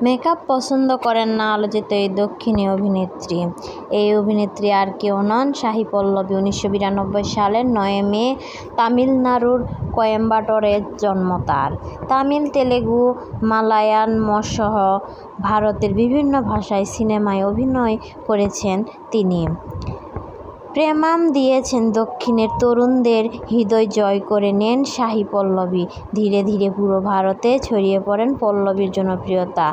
Makeup পছন্দ করেন না আলোচিত এই দক্ষিণী অভিনেত্রী। এই অভিনেত্রী আর কেউ নন সাহি পল্লবী। 1992 সালের 9 মে তামিলনাড়ুর কোয়েম্বাটোরে জন্ম তার। তামিল, তেলেগু, মালায়ালমসহ ভারতের বিভিন্ন ভাষায় সিনেমায় অভিনয় করেছেন তিনি। প্রেমাম দিয়েছেন দক্ষিণের তরুণদের হৃদয় জয় করে নেন সাহি পল্লবী। ধীরে ধীরে পুরো ভারতে ছড়িয়ে পড়েন পল্লবীর জনপ্রিয়তা।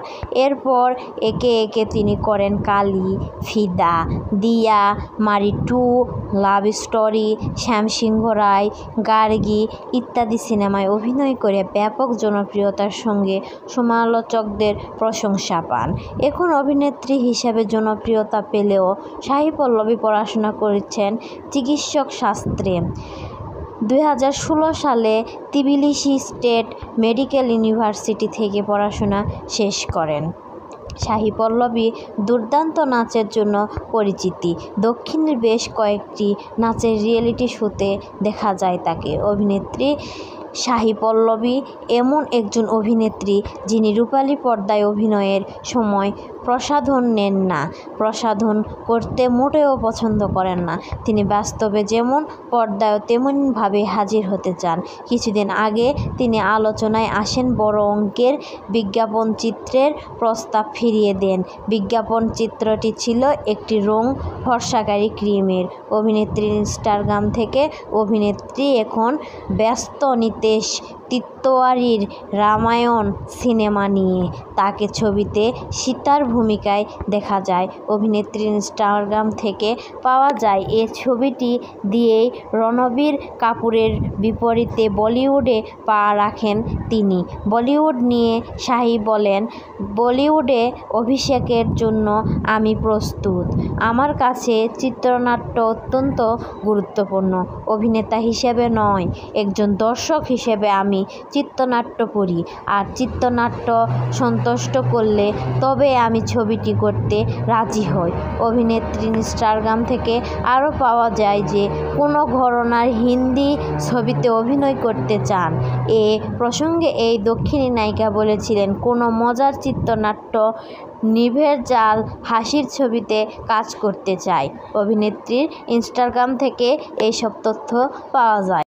এরপর একে একে তিনি করেন কালী, ফিদা, দিয়া, মারি 2, লাভ স্টোরি, শ্যামসিংহ রায়, গার্গী ইত্যাদি সিনেমায় অভিনয় করে ব্যাপক জনপ্রিয়তার সঙ্গে সমালোচকদের প্রশংসা পান। এখন অভিনেত্রী হিসেবে জনপ্রিয়তা পেলেও সাহি পল্লবী পড়াশোনা করেছেন চিকিৎসক শাস্ত্রে। 2016 সালে তিবিলিসি স্টেট মেডিকেল ইউনিভার্সিটি থেকে পড়াশোনা শেষ করেন। সাহি পল্লবী দুর্দান্ত নাচের জন্য পরিচিতি। দক্ষিণের বেশ কয়েকটি নাচের রিয়েলিটি শোতে দেখা যায় তাকে। অভিনেত্রী সাহি পল্লবী এমন একজন অভিনেত্রী যিনি রূপালী পর্দায় অভিনয়ের সময় প্রসাধন নেন না, প্রসাধন করতে মোটেও পছন্দ করেন না। তিনি বাস্তবে যেমন, পর্দায়ও তেমনভাবে হাজির হতে চান। কিছুদিন আগে তিনি আলোচনায় আসেন বড় অঙ্কের বিজ্ঞাপন চিত্রের প্রস্তাব ফিরিয়ে দেন। বিজ্ঞাপন চিত্রটি ছিল একটি রং ফর্সাকারী ক্রিমের। অভিনেত্রীর ইনস্টাগ্রাম থেকে অভিনেত্রী এখন ব্যস্ত নিতেশ তিওয়ারির রামায়ণ সিনেমা নিয়ে। তাকে ছবিতে সীতার ভূমিকায় দেখা যায়। অভিনেত্রীর ইনস্টাগ্রাম থেকে পাওয়া যায় এ ছবিটি দিয়েই রণবীর কাপুরের বিপরীতে বলিউডে পা রাখেন তিনি। বলিউড নিয়ে সাহি বলেন, বলিউডে অভিষেকের জন্য আমি প্রস্তুত। আমার কাছে চিত্রনাট্য অত্যন্ত গুরুত্বপূর্ণ। অভিনেতা হিসেবে নয়, একজন দর্শক হিসেবে আমি চিত্রনাট্য পড়ি, আর চিত্রনাট্য সন্তুষ্ট করলে তবে আমি ছবিটি করতে রাজি হই। অভিনেত্রীর ইনস্টাগ্রাম থেকে আরও পাওয়া যায় যে কোনো ঘরানার হিন্দি ছবিতে অভিনয় করতে চান। এ প্রসঙ্গে এই দক্ষিণী নায়িকা বলেছিলেন, কোনো মজার চিত্রনাট্য, নির্ভেজাল হাসির ছবিতে কাজ করতে চাই। অভিনেত্রীর ইনস্টাগ্রাম থেকে এইসব তথ্য পাওয়া যায়।